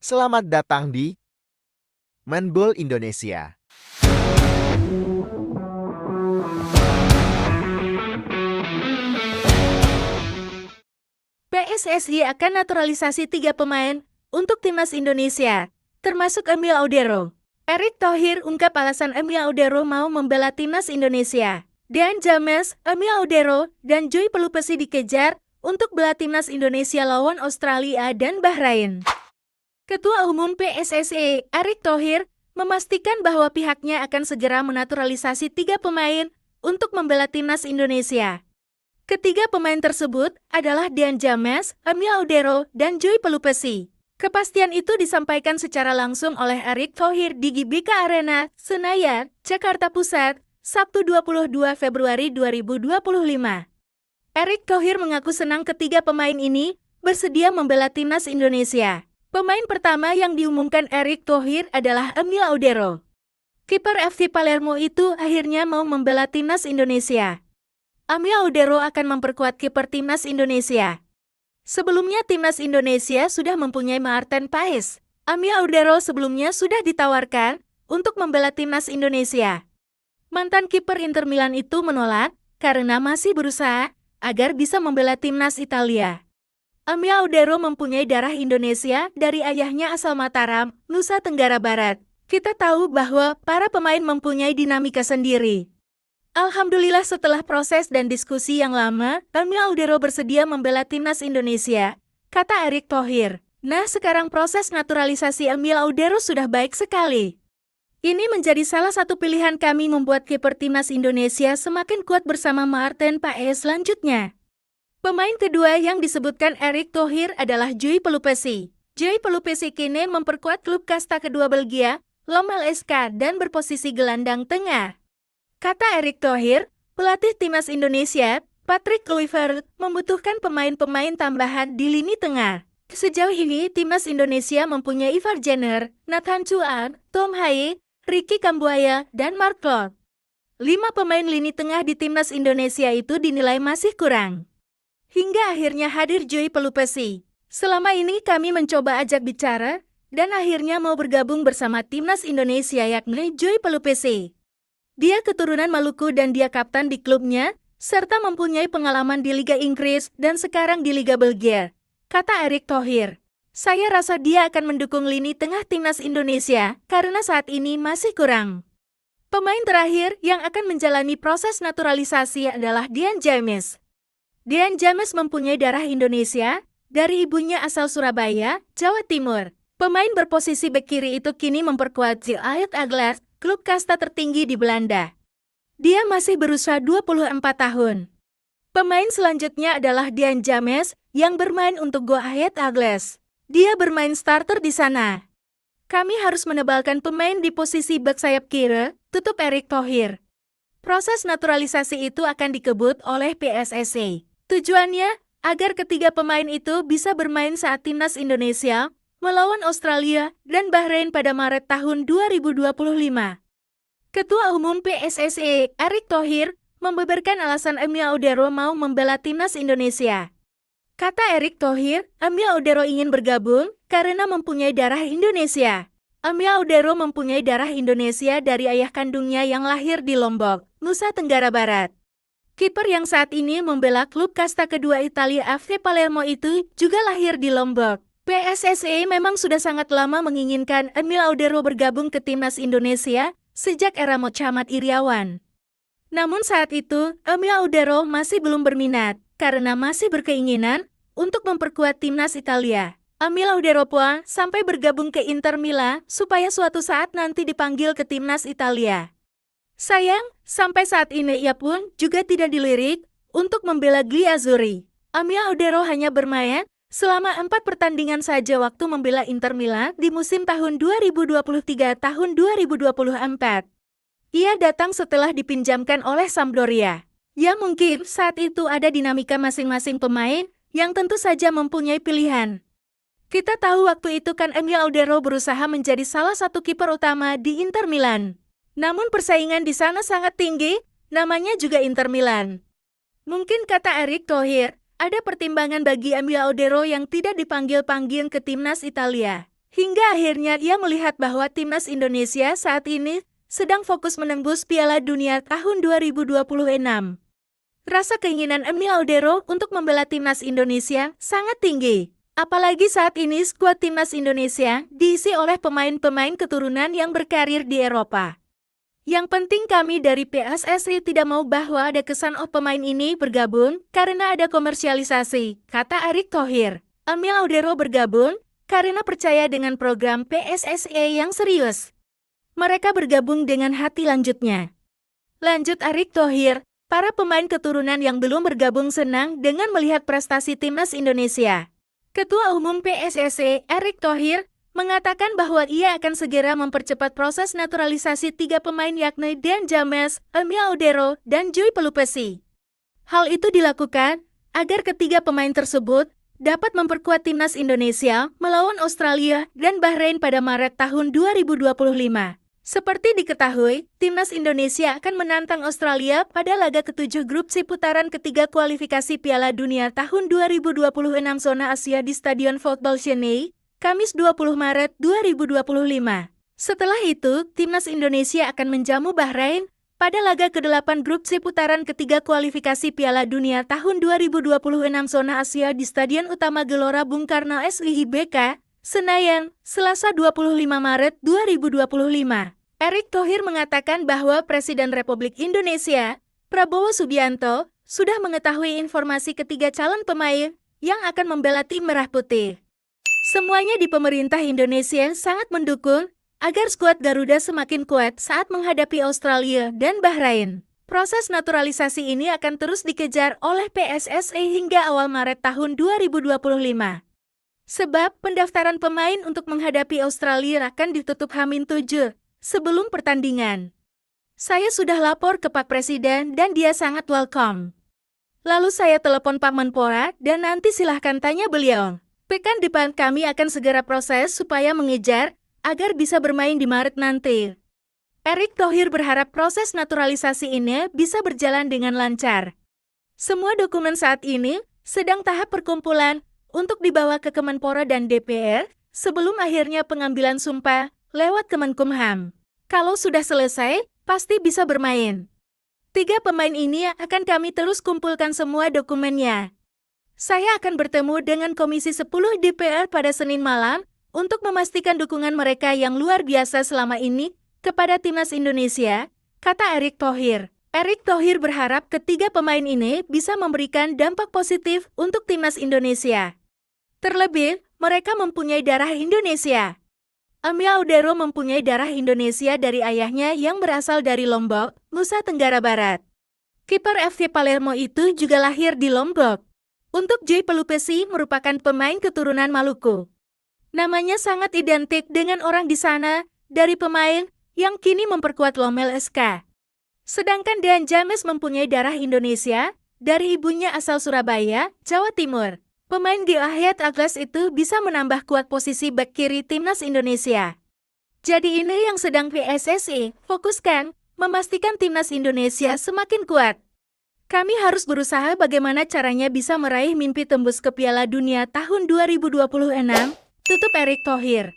Selamat datang di Manbol Indonesia. PSSI akan naturalisasi 3 pemain untuk timnas Indonesia, termasuk Emil Audero. Erick Thohir ungkap alasan Emil Audero mau membela timnas Indonesia. Dian James, Emil Audero, dan Joy Pelupesi dikejar untuk bela timnas Indonesia lawan Australia dan Bahrain. Ketua Umum PSSI, Erick Thohir, memastikan bahwa pihaknya akan segera menaturalisasi 3 pemain untuk membela timnas Indonesia. Ketiga pemain tersebut adalah Dian James, Emil Audero, dan Joy Pelupesi. Kepastian itu disampaikan secara langsung oleh Erick Thohir di GBK Arena, Senayan, Jakarta Pusat, Sabtu 22 Februari 2025. Erick Thohir mengaku senang ketiga pemain ini bersedia membela timnas Indonesia. Pemain pertama yang diumumkan Erick Thohir adalah Emil Audero. Kiper FC Palermo itu akhirnya mau membela timnas Indonesia. Emil Audero akan memperkuat kiper timnas Indonesia. Sebelumnya timnas Indonesia sudah mempunyai Maarten Paes. Emil Audero sebelumnya sudah ditawarkan untuk membela timnas Indonesia. Mantan kiper Inter Milan itu menolak karena masih berusaha agar bisa membela timnas Italia. Emil Audero mempunyai darah Indonesia dari ayahnya asal Mataram, Nusa Tenggara Barat. Kita tahu bahwa para pemain mempunyai dinamika sendiri. Alhamdulillah setelah proses dan diskusi yang lama, Emil Audero bersedia membela timnas Indonesia, kata Erick Thohir. Nah, sekarang proses naturalisasi Emil Audero sudah baik sekali. Ini menjadi salah satu pilihan kami membuat kiper timnas Indonesia semakin kuat bersama Maarten Paes selanjutnya. Pemain kedua yang disebutkan Erick Thohir adalah Joy Pelupesi. Joy Pelupesi kini memperkuat klub kasta kedua Belgia, Lommel SK, dan berposisi gelandang tengah. Kata Erick Thohir, pelatih timnas Indonesia, Patrick Kluivert, membutuhkan pemain-pemain tambahan di lini tengah. Sejauh ini, timnas Indonesia mempunyai Ivar Jenner, Nathan Chuan, Tom Haye, Ricky Kambuaya, dan Mark Klok. 5 pemain lini tengah di timnas Indonesia itu dinilai masih kurang. Hingga akhirnya hadir Joy Pelupesi. Selama ini kami mencoba ajak bicara, dan akhirnya mau bergabung bersama timnas Indonesia yakni Joy Pelupesi. Dia keturunan Maluku dan dia kapten di klubnya, serta mempunyai pengalaman di Liga Inggris dan sekarang di Liga Belgia, kata Erick Thohir. Saya rasa dia akan mendukung lini tengah timnas Indonesia karena saat ini masih kurang. Pemain terakhir yang akan menjalani proses naturalisasi adalah Dian James. Dian James mempunyai darah Indonesia, dari ibunya asal Surabaya, Jawa Timur. Pemain berposisi bek kiri itu kini memperkuat Ajax Aglas, klub kasta tertinggi di Belanda. Dia masih berusia 24 tahun. Pemain selanjutnya adalah Dian James yang bermain untuk Go Ahead Agles. Dia bermain starter di sana. Kami harus menebalkan pemain di posisi bek sayap kiri, tutup Erick Thohir. Proses naturalisasi itu akan dikebut oleh PSSI. Tujuannya, agar ketiga pemain itu bisa bermain saat timnas Indonesia melawan Australia dan Bahrain pada Maret tahun 2025. Ketua Umum PSSI, Erick Thohir, membeberkan alasan Emil Audero mau membela timnas Indonesia. Kata Erick Thohir, Emil Audero ingin bergabung karena mempunyai darah Indonesia. Emil Audero mempunyai darah Indonesia dari ayah kandungnya yang lahir di Lombok, Nusa Tenggara Barat. Kiper yang saat ini membela klub kasta kedua Italia FC Palermo itu juga lahir di Lombok. PSSI memang sudah sangat lama menginginkan Emil Audero bergabung ke timnas Indonesia sejak era Mohamed Iriawan. Namun saat itu, Emil Audero masih belum berminat karena masih berkeinginan untuk memperkuat timnas Italia. Emil Audero pun sampai bergabung ke Inter Milan supaya suatu saat nanti dipanggil ke timnas Italia. Sayang, sampai saat ini ia pun juga tidak dilirik untuk membela Gli Azzurri. Emil Audero hanya bermain selama 4 pertandingan saja waktu membela Inter Milan di musim tahun 2023 tahun 2024. Ia datang setelah dipinjamkan oleh Sampdoria. Ya mungkin saat itu ada dinamika masing-masing pemain yang tentu saja mempunyai pilihan. Kita tahu waktu itu kan Emil Audero berusaha menjadi salah satu kiper utama di Inter Milan. Namun persaingan di sana sangat tinggi, namanya juga Inter Milan. Mungkin kata Erick Thohir, ada pertimbangan bagi Emil Audero yang tidak dipanggil-panggil ke timnas Italia. Hingga akhirnya ia melihat bahwa timnas Indonesia saat ini sedang fokus menembus Piala Dunia tahun 2026. Rasa keinginan Emil Audero untuk membela timnas Indonesia sangat tinggi. Apalagi saat ini skuad timnas Indonesia diisi oleh pemain-pemain keturunan yang berkarir di Eropa. Yang penting kami dari PSSI tidak mau bahwa ada kesan pemain ini bergabung karena ada komersialisasi, kata Erick Thohir. Emil Audero bergabung karena percaya dengan program PSSI yang serius. Mereka bergabung dengan hati, lanjutnya. Lanjut Erick Thohir, para pemain keturunan yang belum bergabung senang dengan melihat prestasi timnas Indonesia. Ketua Umum PSSI, Erick Thohir, mengatakan bahwa ia akan segera mempercepat proses naturalisasi 3 pemain yakni Dan James, Emil Audero, dan Joy Pelupesi. Hal itu dilakukan agar ketiga pemain tersebut dapat memperkuat timnas Indonesia melawan Australia dan Bahrain pada Maret tahun 2025. Seperti diketahui, timnas Indonesia akan menantang Australia pada laga ke-7 grup C putaran ketiga kualifikasi Piala Dunia tahun 2026 zona Asia di Stadion Football Chennai, Kamis 20 Maret 2025. Setelah itu, timnas Indonesia akan menjamu Bahrain pada laga ke-8 grup C putaran ketiga kualifikasi Piala Dunia tahun 2026 zona Asia di Stadion Utama Gelora Bung Karno SIIBK, Senayan, Selasa 25 Maret 2025. Erick Thohir mengatakan bahwa Presiden Republik Indonesia, Prabowo Subianto, sudah mengetahui informasi ketiga calon pemain yang akan membela tim Merah Putih. Semuanya di pemerintah Indonesia sangat mendukung agar skuad Garuda semakin kuat saat menghadapi Australia dan Bahrain. Proses naturalisasi ini akan terus dikejar oleh PSSI hingga awal Maret tahun 2025. Sebab pendaftaran pemain untuk menghadapi Australia akan ditutup H-7 sebelum pertandingan. Saya sudah lapor ke Pak Presiden dan dia sangat welcome. Lalu saya telepon Pak Menpora dan nanti silahkan tanya beliau. Pekan depan kami akan segera proses supaya mengejar agar bisa bermain di Maret nanti. Erick Thohir berharap proses naturalisasi ini bisa berjalan dengan lancar. Semua dokumen saat ini sedang tahap perkumpulan untuk dibawa ke Kemenpora dan DPR sebelum akhirnya pengambilan sumpah lewat Kemenkumham. Kalau sudah selesai, pasti bisa bermain. 3 pemain ini akan kami terus kumpulkan semua dokumennya. Saya akan bertemu dengan Komisi 10 DPR pada Senin malam untuk memastikan dukungan mereka yang luar biasa selama ini kepada timnas Indonesia, kata Erick Thohir. Erick Thohir berharap ketiga pemain ini bisa memberikan dampak positif untuk timnas Indonesia. Terlebih, mereka mempunyai darah Indonesia. Emil Audero mempunyai darah Indonesia dari ayahnya yang berasal dari Lombok, Nusa Tenggara Barat. Kiper FC Palermo itu juga lahir di Lombok. Untuk Joy Pelupesi merupakan pemain keturunan Maluku. Namanya sangat identik dengan orang di sana, dari pemain yang kini memperkuat Lomel SK. Sedangkan Dan James mempunyai darah Indonesia, dari ibunya asal Surabaya, Jawa Timur. Pemain di Ahiyat Atlas itu bisa menambah kuat posisi bek kiri timnas Indonesia. Jadi ini yang sedang PSSI fokuskan, memastikan timnas Indonesia semakin kuat. Kami harus berusaha bagaimana caranya bisa meraih mimpi tembus ke Piala Dunia tahun 2026, tutup Erick Thohir.